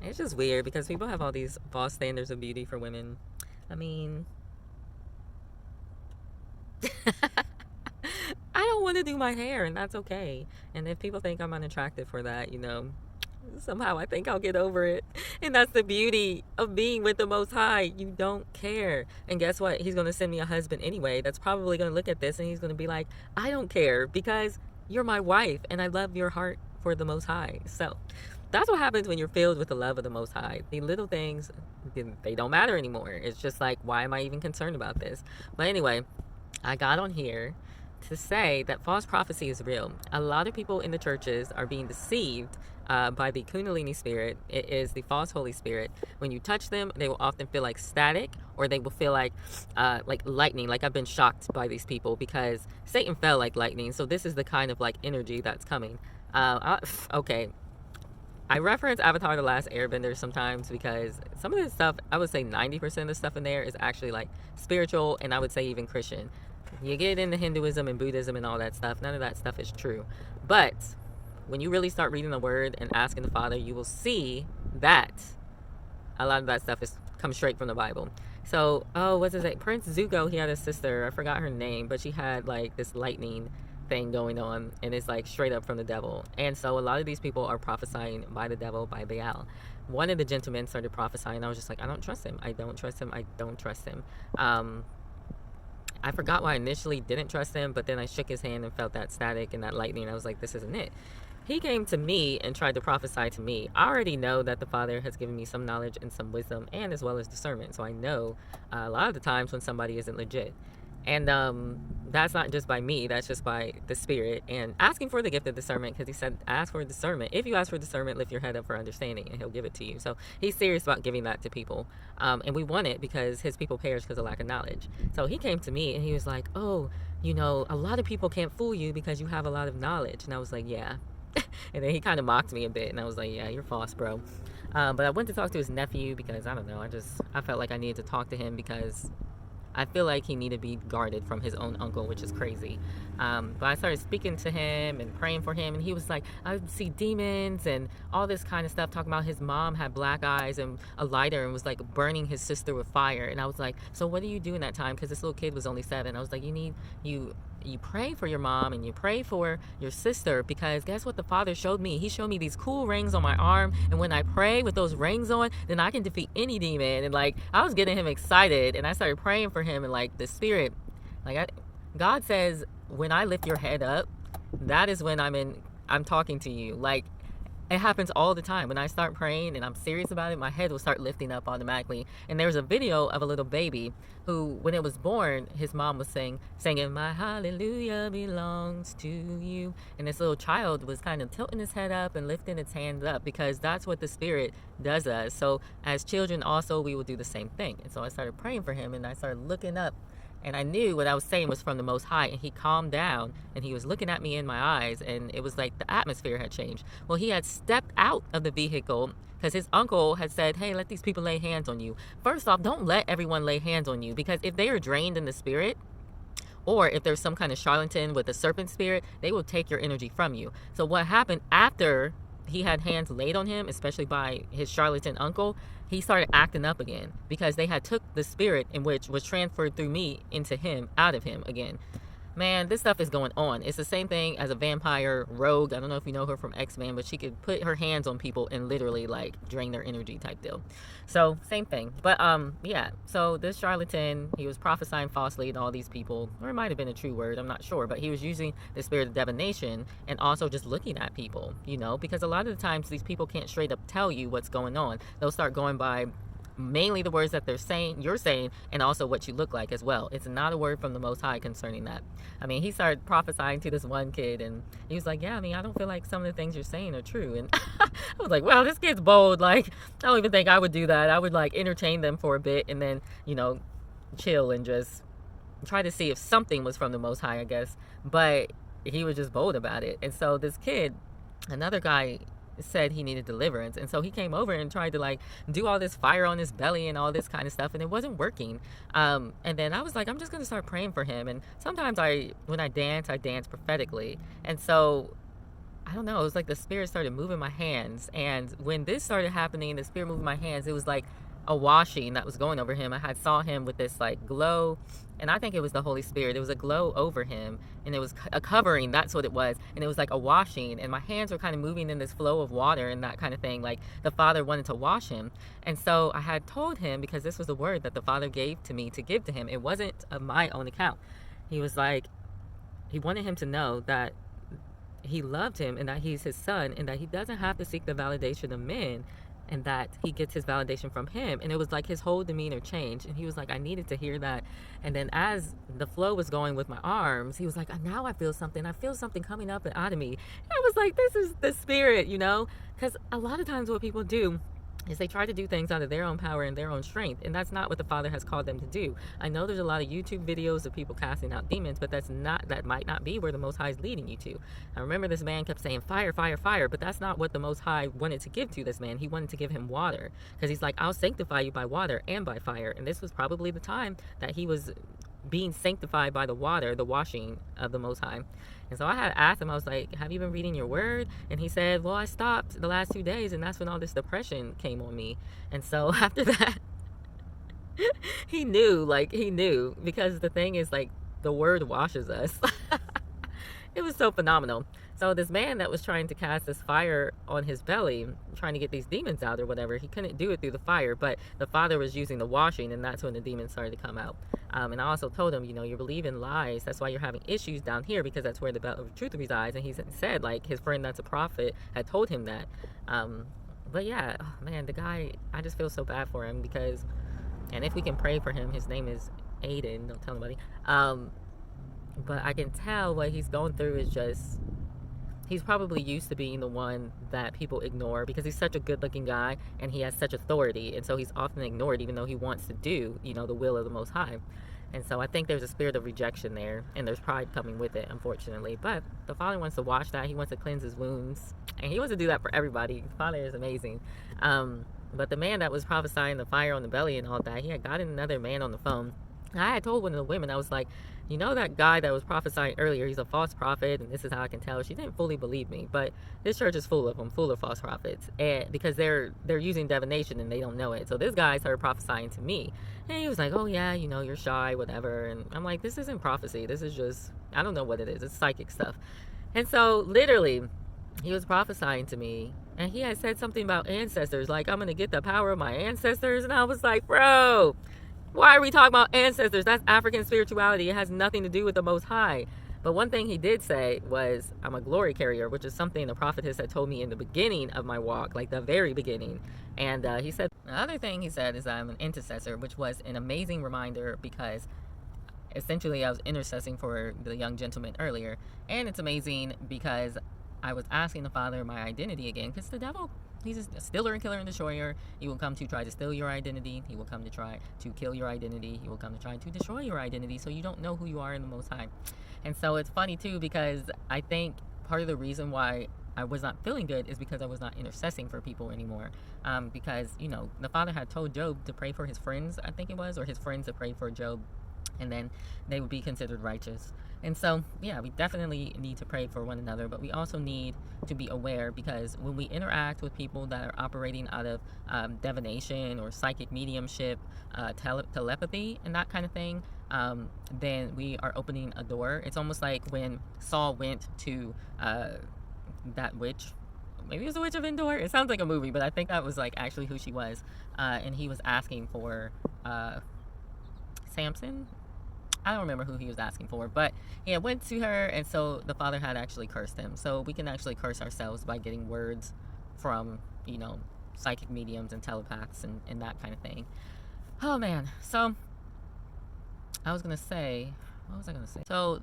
It's just weird because people have all these false standards of beauty for women. I mean, I don't want to do my hair, and that's okay. And if people think I'm unattractive for that, somehow I think I'll get over it. And that's the beauty of being with the Most High. You don't care. And guess what? He's going to send me a husband anyway that's probably going to look at this and he's going to be like, I don't care because you're my wife and I love your heart for the Most High. So that's what happens when you're filled with the love of the Most High. The little things, they don't matter anymore. It's just like, why am I even concerned about this? But anyway, I got on here to say that false prophecy is real. A lot of people in the churches are being deceived by the Kundalini spirit. It is the false Holy Spirit. When you touch them, they will often feel like static, or they will feel like lightning. Like, I've been shocked by these people because Satan fell like lightning. So this is the kind of like energy that's coming. Okay, I reference Avatar: The Last Airbender sometimes because some of this stuff, I would say 90% of the stuff in there is actually like spiritual, and I would say even Christian. You get into Hinduism and Buddhism and all that stuff, none of that stuff is true. But when you really start reading the word and asking the Father, you will see that a lot of that stuff is comes straight from the Bible. So, what's his name? Prince Zuko, he had a sister, I forgot her name, but she had like this lightning thing going on, and it's like straight up from the devil. And so a lot of these people are prophesying by the devil, by Baal. One of the gentlemen started prophesying. I was just like, I don't trust him. I don't trust him. I don't trust him. I forgot why I initially didn't trust him, but then I shook his hand and felt that static and that lightning. I was like, this isn't it. He came to me and tried to prophesy to me. I already know that the Father has given me some knowledge and some wisdom, and as well as discernment. So I know a lot of the times when somebody isn't legit. And that's not just by me, that's just by the Spirit. And asking for the gift of discernment, because he said, ask for discernment. If you ask for discernment, lift your head up for understanding, and he'll give it to you. So he's serious about giving that to people. And we want it because his people perish because of lack of knowledge. So he came to me and he was like, oh, a lot of people can't fool you because you have a lot of knowledge. And I was like, yeah. And then he kind of mocked me a bit, and I was like, yeah, you're false, bro. But I went to talk to his nephew because, I don't know, I felt like I needed to talk to him because I feel like he needed to be guarded from his own uncle, which is crazy. But I started speaking to him and praying for him, and he was like, I see demons and all this kind of stuff, talking about his mom had black eyes and a lighter and was like burning his sister with fire. And I was like, so what do you do in that time? Because this little kid was only 7. I was like, you pray for your mom and you pray for your sister, because guess what the Father showed me? He showed me these cool rings on my arm, and when I pray with those rings on, then I can defeat any demon. And like, I was getting him excited, and I started praying for him, and like the Spirit, God says, when I lift your head up, that is when I'm talking to you. Like, it happens all the time. When I start praying and I'm serious about it, my head will start lifting up automatically. And there was a video of a little baby who, when it was born, his mom was singing, my hallelujah belongs to you. And this little child was kind of tilting his head up and lifting its hands up, because that's what the Spirit does us. So as children also, we will do the same thing. And so I started praying for him, and I started looking up, and I knew what I was saying was from the Most High, and he calmed down, and he was looking at me in my eyes, and it was like the atmosphere had changed. Well, he had stepped out of the vehicle because his uncle had said, hey, let these people lay hands on you. First off, don't let everyone lay hands on you, because if they are drained in the spirit, or if there's some kind of charlatan with a serpent spirit, they will take your energy from you. So what happened after he had hands laid on him, especially by his charlatan uncle, he started acting up again, because they had took the spirit in which was transferred through me into him, out of him again. Man, this stuff is going on. It's the same thing as a vampire rogue. I don't know if you know her from X-Men, but she could put her hands on people and literally like drain their energy type deal. So same thing. But yeah. So this charlatan, he was prophesying falsely to all these people, or it might have been a true word, I'm not sure, but he was using the spirit of divination and also just looking at people, because a lot of the times these people can't straight up tell you what's going on. They'll start going by mainly the words that you're saying, and also what you look like as well. It's not a word from the Most High concerning that. I mean, he started prophesying to this one kid, and he was like, yeah, I mean, I don't feel like some of the things you're saying are true. And I was like, wow, this kid's bold. Like, I don't even think I would do that. I would like entertain them for a bit and then, chill and just try to see if something was from the Most High, I guess. But he was just bold about it. And so this kid, another guy, said he needed deliverance, and so he came over and tried to like do all this fire on his belly and all this kind of stuff, and it wasn't working. And then I was like, I'm just gonna start praying for him. And sometimes when I dance prophetically, and so I don't know, it was like the spirit started moving my hands. And when this started happening, the spirit moving my hands, it was like a washing that was going over him. I had saw him with this like glow, and I think it was the Holy Spirit. It was a glow over him, and it was a covering. That's what it was. And it was like a washing, and my hands were kind of moving in this flow of water and that kind of thing. Like the Father wanted to wash him. And so I had told him, because this was the word that the Father gave to me to give to him. It wasn't of my own account. He was like, he wanted him to know that he loved him and that he's his son and that he doesn't have to seek the validation of men, and that he gets his validation from him. And it was like his whole demeanor changed, and he was like, I needed to hear that. And then as the flow was going with my arms, he was like, now I feel something coming up and out of me. And I was like, this is the spirit, because a lot of times what people do is they try to do things out of their own power and their own strength, and that's not what the Father has called them to do. I know there's a lot of YouTube videos of people casting out demons, but that might not be where the Most High is leading you to. I remember this man kept saying fire, fire, fire, but that's not what the Most High wanted to give to this man. He wanted to give him water, because he's like, I'll sanctify you by water and by fire. And this was probably the time that he was being sanctified by the water, the washing of the Most High. And so I had asked him, I was like, have you been reading your word? And he said, well, I stopped the last 2 days, and that's when all this depression came on me. And so after that, he knew, because the thing is, like, the word washes us. It was so phenomenal. So this man that was trying to cast this fire on his belly, trying to get these demons out or whatever, he couldn't do it through the fire, but the Father was using the washing, and that's when the demons started to come out. And I also told him, you believe in lies. That's why you're having issues down here, because that's where the belt of truth resides. And he said, like, his friend that's a prophet had told him that. But yeah, man, the guy, I just feel so bad for him, because, and if we can pray for him, his name is Aiden, don't tell nobody. But I can tell what he's going through is just, he's probably used to being the one that people ignore, because he's such a good looking guy and he has such authority, and so he's often ignored even though he wants to do the will of the Most High. And so I think there's a spirit of rejection there, and there's pride coming with it, unfortunately. But the Father wants to wash that. He wants to cleanse his wounds, and he wants to do that for everybody. The Father is amazing. But the man that was prophesying the fire on the belly and all that, he had gotten another man on the phone. I had told one of the women, I was like, that guy that was prophesying earlier, he's a false prophet, and this is how I can tell. She didn't fully believe me, but this church is full of them, full of false prophets, and because they're using divination and they don't know it. So this guy started prophesying to me, and he was like, oh yeah, you're shy, whatever. And I'm like, this isn't prophecy. This is just, I don't know what it is. It's psychic stuff. And so literally, he was prophesying to me, and he had said something about ancestors, like, I'm going to get the power of my ancestors. And I was like, bro, why are we talking about ancestors? That's African spirituality. It has nothing to do with the Most High. But one thing he did say was, I'm a glory carrier, which is something the prophetess had told me in the beginning of my walk, like the very beginning. And he said, the other thing he said is that I'm an intercessor, which was an amazing reminder, because essentially I was intercessing for the young gentleman earlier. And it's amazing because I was asking the Father my identity again, because the devil, he's a stealer and killer and destroyer. He will come to try to steal your identity. He will come to try to kill your identity. He will come to try to destroy your identity, so you don't know who you are in the Most High. And so it's funny too, because I think part of the reason why I was not feeling good is because I was not intercessing for people anymore. Because the Father had told Job to pray for his friends, I think it was, or his friends to pray for Job, and then they would be considered righteous. And so, yeah, we definitely need to pray for one another, but we also need to be aware, because when we interact with people that are operating out of divination or psychic mediumship, telepathy and that kind of thing, then we are opening a door. It's almost like when Saul went to that witch. Maybe it was the Witch of Endor. It sounds like a movie, but I think that was like actually who she was. And he was asking for Samson. I don't remember who he was asking for, but he had went to her, and so the Father had actually cursed him. So we can actually curse ourselves by getting words from, psychic mediums and telepaths and that kind of thing. Oh man. So what was I going to say? So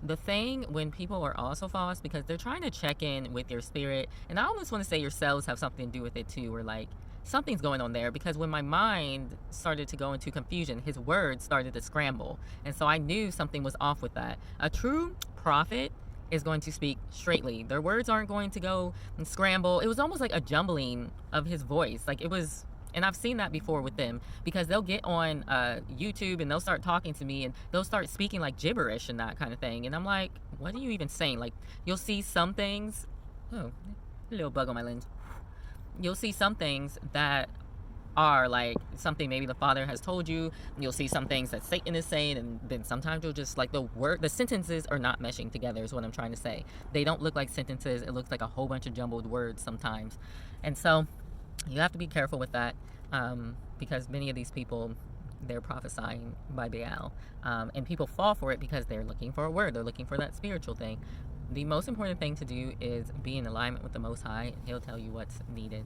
the thing when people are also false, because they're trying to check in with your spirit, and I almost want to say yourselves have something to do with it too, or like, something's going on there, because when my mind started to go into confusion, his words started to scramble. And so I knew something was off with that. A true prophet is going to speak straightly. Their words aren't going to go and scramble. It was almost like a jumbling of his voice. Like it was, and I've seen that before with them, because they'll get on YouTube and they'll start talking to me and they'll start speaking like gibberish and that kind of thing. And I'm like, what are you even saying? Like, you'll see some things, Oh, a little bug on my lens. You'll see some things that are like something maybe the Father has told you. You'll see some things that Satan is saying, and then sometimes you'll just like the sentences are not meshing together, is what I'm trying to say. They don't look like sentences. It looks like a whole bunch of jumbled words sometimes. And so you have to be careful with that, because many of these people, they're prophesying by Baal, and people fall for it because they're looking for a word. They're looking for that spiritual thing. The most important thing to do is be in alignment with the Most High, and He'll tell you what's needed.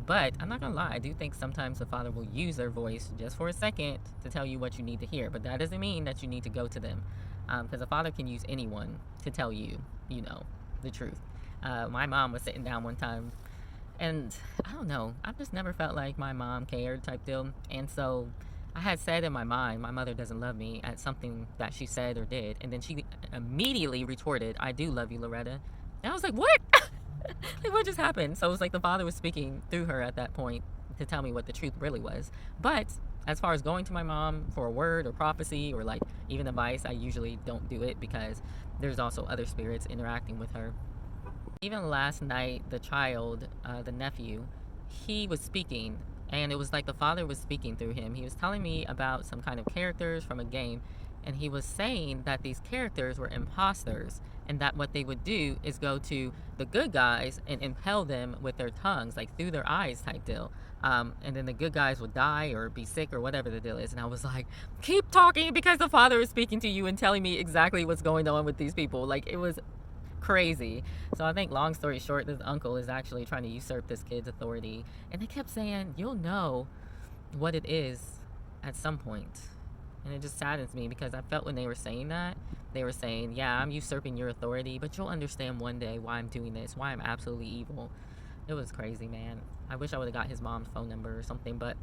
But I'm not gonna lie, I do think sometimes the Father will use their voice just for a second to tell you what you need to hear. But that doesn't mean that you need to go to them, because the Father can use anyone to tell you, the truth. My mom was sitting down one time, and I don't know, I've just never felt like my mom cared type deal. And so I had said in my mind, my mother doesn't love me, at something that she said or did. And then she immediately retorted, I do love you, Loretta. And I was like, what? Like, what just happened? So it was like the Father was speaking through her at that point to tell me what the truth really was. But as far as going to my mom for a word or prophecy or like even advice, I usually don't do it because there's also other spirits interacting with her. Even last night, the child, the nephew, he was speaking, and it was like the Father was speaking through him. He was telling me about some kind of characters from a game, and he was saying that these characters were imposters, and that what they would do is go to the good guys and impale them with their tongues, like through their eyes type deal. And then the good guys would die or be sick or whatever the deal is. And I was like, keep talking, because the Father is speaking to you and telling me exactly what's going on with these people. Like, it was crazy. So I think, long story short, this uncle is actually trying to usurp this kid's authority. And they kept saying, you'll know what it is at some point. And it just saddens me, because I felt when they were saying that, they were saying, yeah, I'm usurping your authority, but you'll understand one day why I'm doing this, why I'm absolutely evil. It was crazy, man. I wish I would have got his mom's phone number or something, but